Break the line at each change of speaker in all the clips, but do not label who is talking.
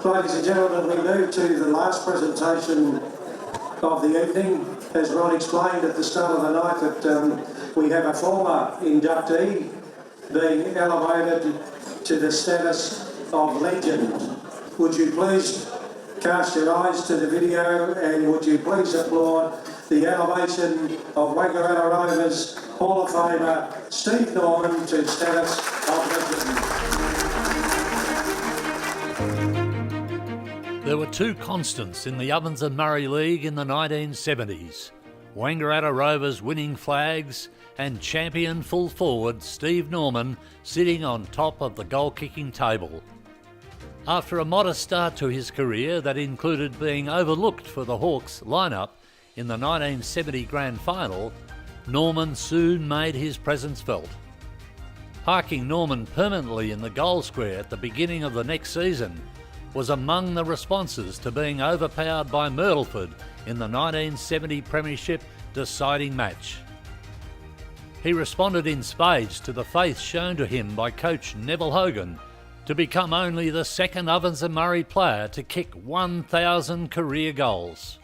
Ladies and gentlemen, we move to the last presentation of the evening. As Ron explained at the start of the night, that we have a former inductee being elevated to the status of legend. Would you please cast your eyes to the video and would you please applaud the elevation of Wangaratta Rovers Hall of Famer Steve Norman to status of legend.
There were two constants in the Ovens and Murray League in the 1970s. Wangaratta Rovers winning flags and champion full forward Steve Norman sitting on top of the goal-kicking table. After a modest start to his career that included being overlooked for the Hawks lineup in the 1970 Grand Final, Norman soon made his presence felt. Parking Norman permanently in the goal square at the beginning of the next season was among the responses to being overpowered by Myrtleford in the 1970 Premiership deciding match. He responded in spades to the faith shown to him by coach Neville Hogan to become only the second Ovens and Murray player to kick 1,000 career goals.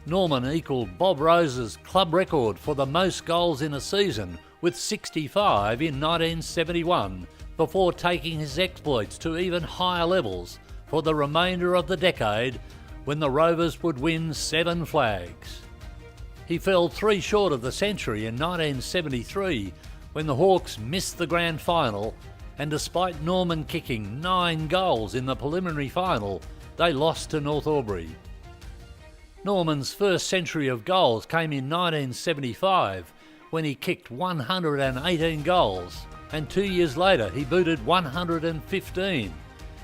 Norman equalled Bob Rose's club record for the most goals in a season with 65 in 1971, before taking his exploits to even higher levels for the remainder of the decade when the Rovers would win 7 flags. He fell 3 short of the century in 1973 when the Hawks missed the grand final, and despite Norman kicking 9 goals in the preliminary final, they lost to North Albury. Norman's first century of goals came in 1975 when he kicked 118 goals, and 2 years later he booted 115,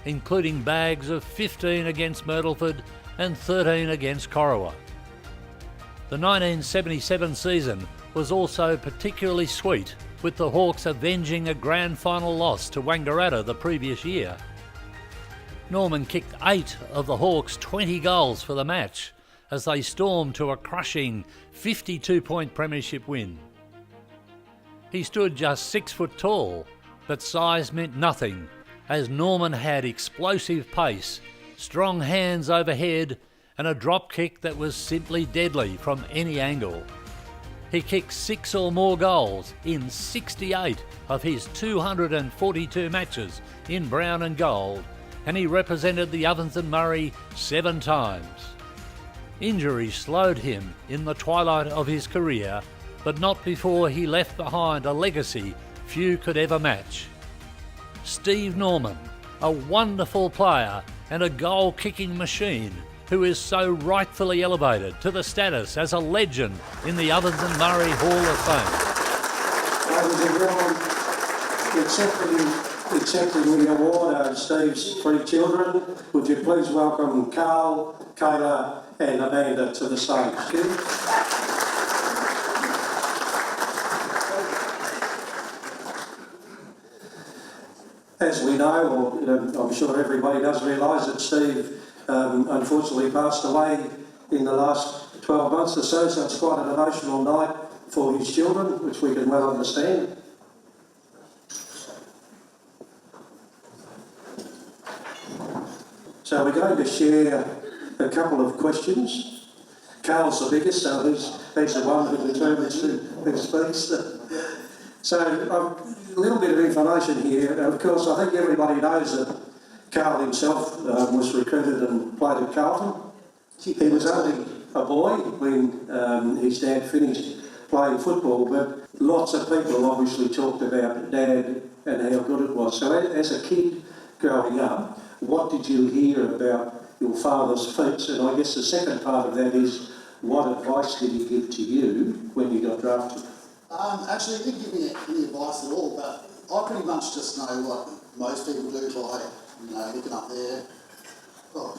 including bags of 15 against Myrtleford and 13 against Corowa. The 1977 season was also particularly sweet, with the Hawks avenging a grand final loss to Wangaratta the previous year. Norman kicked 8 of the Hawks' 20 goals for the match as they stormed to a crushing 52-point premiership win. He stood just 6 foot tall, but size meant nothing, as Norman had explosive pace, strong hands overhead, and a drop kick that was simply deadly from any angle. He kicked 6 or more goals in 68 of his 242 matches in brown and gold, and he represented the Ovens and Murray 7 times. Injury slowed him in the twilight of his career, but not before he left behind a legacy few could ever match. Steve Norman, a wonderful player and a goal-kicking machine who is so rightfully elevated to the status as a legend in the Ovens and Murray Hall of Fame.
Ladies and gentlemen, accepting the award are Steve's 3 children. Would you please welcome Carl, Kayla and Amanda to the stage. As we know, or I'm sure everybody does realise that Steve unfortunately passed away in the last 12 months or so, so it's quite an emotional night for his children, which we can well understand. So we're going to share a couple of questions. Carl's the biggest, so he's the one who determines who speaks. So a little bit of information here. Of course, I think everybody knows that Carl himself was recruited and played at Carlton. He was only a boy when his dad finished playing football, but lots of people obviously talked about Dad and how good it was. So as a kid growing up, what did you hear about your father's feats? And I guess the second part of that is, what advice did he give to you when you got drafted?
Actually, he didn't give me any advice at all, but I pretty much just know what most people do by, looking up there. Oh.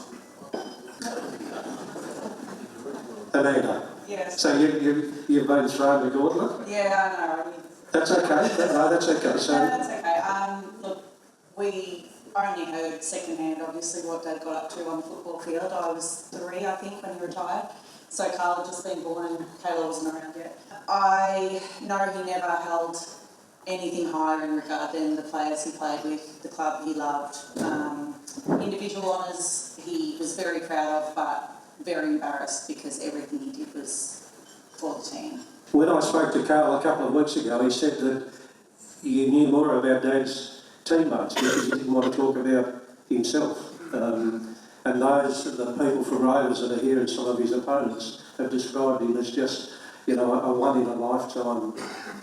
Amanda?
Yes.
So you've been thrown the gauntlet?
Yeah, I know.
That's okay. No, that's okay. So
no, that's okay. Look, we only heard secondhand, obviously, what Dad got up to on the football field. I was 3, I think, when he retired. So Carl had just been born and Kayla wasn't around yet. I know he never held anything higher in regard than the players he played with, the club he loved. individual honours he was very proud of, but very embarrassed because everything he did was for the team.
When I spoke to Carl a couple of weeks ago, he said that he knew more about Dad's teammates because he didn't want to talk about himself. And the people from Rovers that are here and some of his opponents have described him as just, you know, a one-in-a-lifetime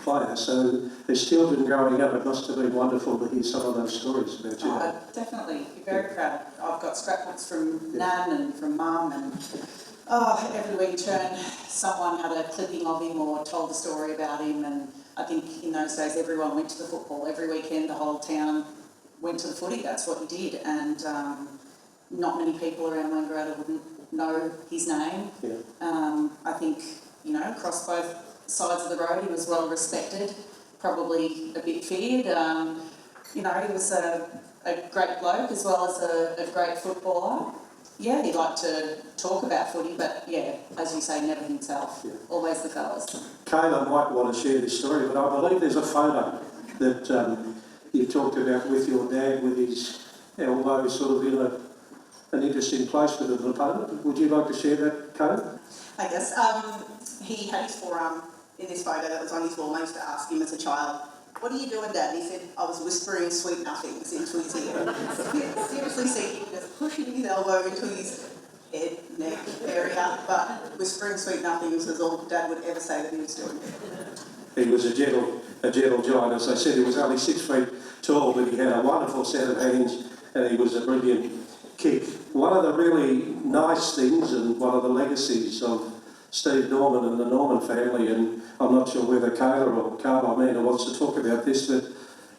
player. So as children growing up, it must have been wonderful to hear some of those stories about you.
Definitely, be very proud. I've got scrapbooks from Nan and from Mum, and every week turn someone had a clipping of him or told a story about him. And I think in those days everyone went to the football. Every weekend the whole town went to the footy. That's what he did. And not many people around Wangaratta wouldn't know his name.
Yeah.
I think, you know, across both sides of the road he was well respected, probably a bit feared. You know, he was a great bloke as well as a great footballer. Yeah, he liked to talk about footy, but yeah, as you say, never himself. Yeah. Always the fellas.
Kayla might want to share this story, but I believe there's a photo that you talked about with your dad with his elbow sort of in an interesting place with an opponent. Would you like to share that, Kayla?
I guess. He had his forearm in this photo that was on his wall. I used to ask him as a child, "What are you doing, Dad?" And he said, "I was whispering sweet nothings into his ear." Seriously see him just pushing his elbow into his head, neck area, but whispering sweet nothings was all Dad would ever say that he was doing.
He was a gentle giant. As I said, he was only 6 feet tall, but he had a wonderful set of hands and he was a brilliant kick. One of the really nice things and one of the legacies of Steve Norman and the Norman family, and I'm not sure whether Kayla or Carl Amanda wants to talk about this, but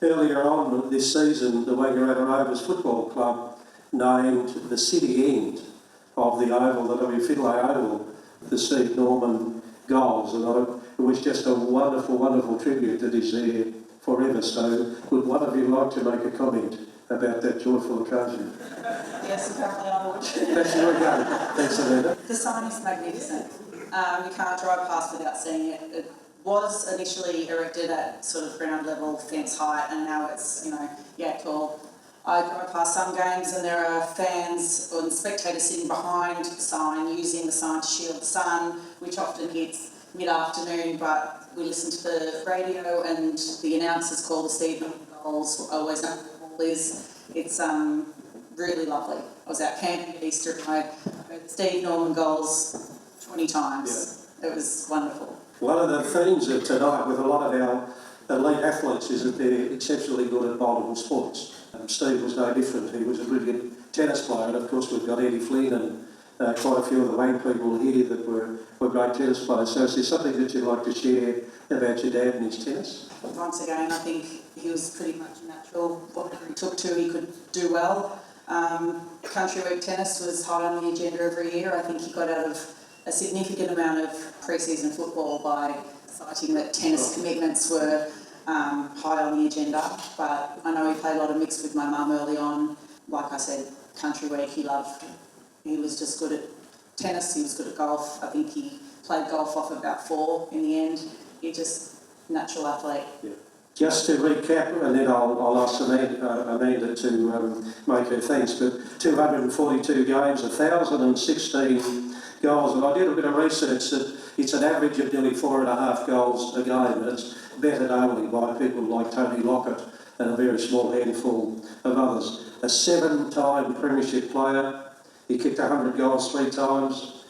earlier on this season, the Wangaratta Rovers Football Club named the city end of the oval, the Finlay Oval, the Steve Norman goals, and it was just a wonderful, wonderful tribute that is there forever. So would one of you like to make a comment about that joyful occasion?
Yes, apparently I would.
That's your go. Thanks, Amanda.
The sign is magnificent. You can't drive past without seeing it. It was initially erected at sort of ground level, fence height, and now it's, you know, tall. I drive past some games and there are fans or spectators sitting behind the sign, using the sign to shield the sun, which often hits mid-afternoon, but we listen to the radio and the announcers call the Steve Norman goals, always know what the ball is. It's really lovely. I was out camping at Easter and I heard Steve Norman goals 20 times. Yeah. It was wonderful.
One of the themes of tonight with a lot of our elite athletes is that they're exceptionally good at multiple sports. Steve was no different. He was a brilliant tennis player, and of course we've got Eddie Flynn and quite a few of the Wang people here that were great tennis players. So is there something that you'd like to share about your dad and his tennis?
Once again, I think he was pretty much natural. Whatever he took to, he could do well. Country Week tennis was high on the agenda every year. I think he got out of a significant amount of pre-season football by citing that tennis commitments were high on the agenda. But I know he played a lot of mix with my mum early on. Like I said, Country Week he loved. He was just good at tennis, he was good at golf. I think he played golf off about 4 in the end. He just natural athlete. Yeah.
Just to recap, and then I'll ask Amanda to make her thanks, but 242 games, 1,016 goals, and I did a bit of research that it's an average of nearly 4.5 goals a game, and it's bettered only by people like Tony Lockett and a very small handful of others. A 7-time premiership player, he kicked 100 goals 3 times.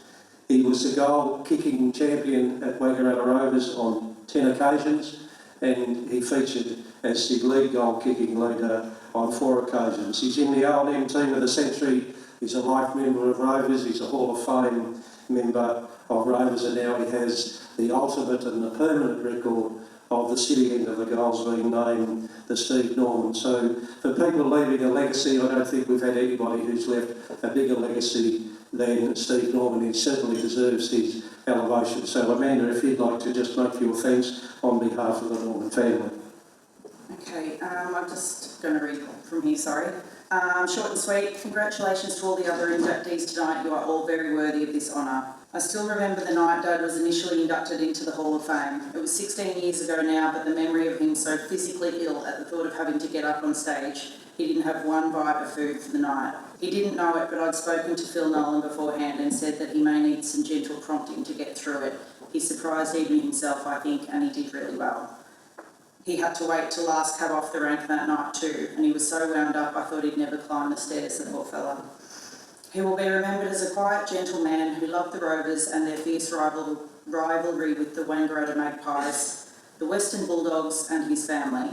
He was the goal-kicking champion at Wangaratta Rovers on 10 occasions, and he featured as the lead goal-kicking leader on 4 occasions. He's in the O&M team of the century. He's a life member of Rovers. He's a Hall of Fame member of Rovers, and now he has the ultimate and the permanent record of the city end of the goals being named the Steve Norman. So for people leaving a legacy, I don't think we've had anybody who's left a bigger legacy than Steve Norman. He certainly deserves his elevation. So Amanda, if you'd like to just make your thanks on behalf of the Norman family.
Okay, I'm just going to read from here, sorry. Short and sweet, congratulations to all the other inductees tonight. You are all very worthy of this honour. I still remember the night Dad was initially inducted into the Hall of Fame. It was 16 years ago now, but the memory of him so physically ill at the thought of having to get up on stage he didn't have one bite of food for the night. He didn't know it, but I'd spoken to Phil Nolan beforehand and said that he may need some gentle prompting to get through it. He surprised even himself, I think, and he did really well. He had to wait till last cab off the rank that night too, and he was so wound up I thought he'd never climb the stairs, the poor fella. He will be remembered as a quiet, gentle man who loved the Rovers and their fierce rivalry with the Wangaratta Magpies, the Western Bulldogs and his family.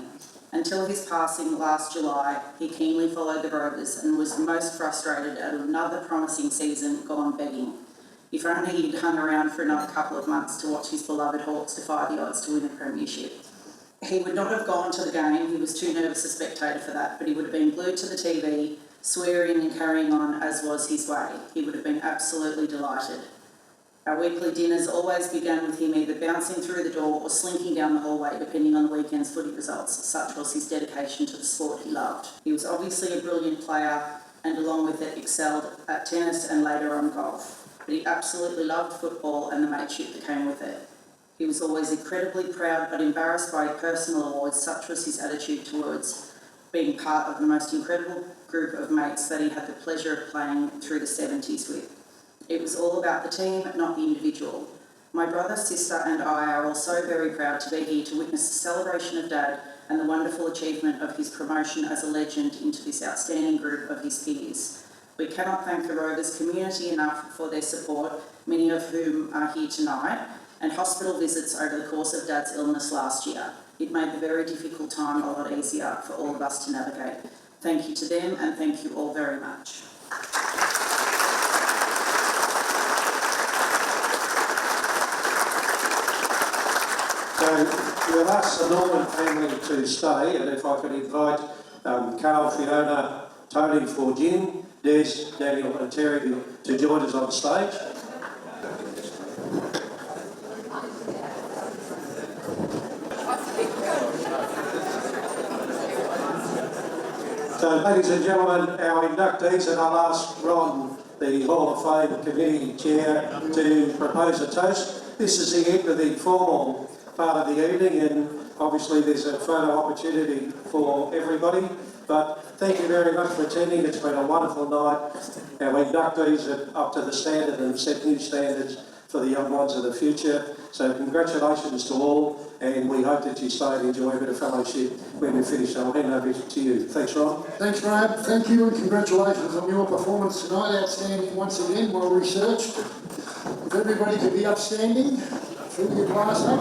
Until his passing last July, he keenly followed the Rovers and was most frustrated at another promising season gone begging. If only he'd hung around for another couple of months to watch his beloved Hawks defy the odds to win a premiership. He would not have gone to the game, he was too nervous a spectator for that, but he would have been glued to the TV, swearing and carrying on as was his way. He would have been absolutely delighted. Our weekly dinners always began with him either bouncing through the door or slinking down the hallway, depending on the weekend's footy results. Such was his dedication to the sport he loved. He was obviously a brilliant player and along with it excelled at tennis and later on golf. But he absolutely loved football and the mateship that came with it. He was always incredibly proud but embarrassed by personal awards. Such was his attitude towards being part of the most incredible group of mates that he had the pleasure of playing through the 70s with. It was all about the team, not the individual. My brother, sister and I are all so very proud to be here to witness the celebration of Dad and the wonderful achievement of his promotion as a legend into this outstanding group of his peers. We cannot thank the Rovers community enough for their support, many of whom are here tonight, and hospital visits over the course of Dad's illness last year. It made the very difficult time a lot easier for all of us to navigate. Thank you to them and thank you all very much.
So we'll ask the Norman family to stay, and if I could invite Carl, Fiona, Tony for Jim, Des, Daniel and Terry to join us on stage. So, ladies and gentlemen, our inductees, and I'll ask Ron, the Hall of Fame Committee Chair, to propose a toast. This is the end of the formal part of the evening, and obviously there's a photo opportunity for everybody. But thank you very much for attending. It's been a wonderful night. Our inductees are up to the standard and have set new standards for the young ones of the future. So congratulations to all, and we hope that you stay and enjoy a bit of fellowship when we finish. I'll hand over to you. Thanks, Ron.
Thanks, Graham. Thank you and congratulations on your performance tonight. Outstanding once again, well researched. If everybody could be upstanding, fill your glass up.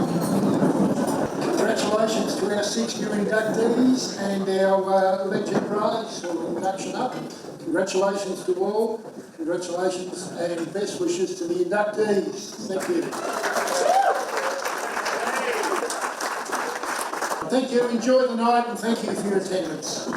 Congratulations to our 6 new inductees and our legend prize for induction up. Congratulations to all. Congratulations and best wishes to the inductees. Thank you. Thank you. Enjoy the night and thank you for your attendance.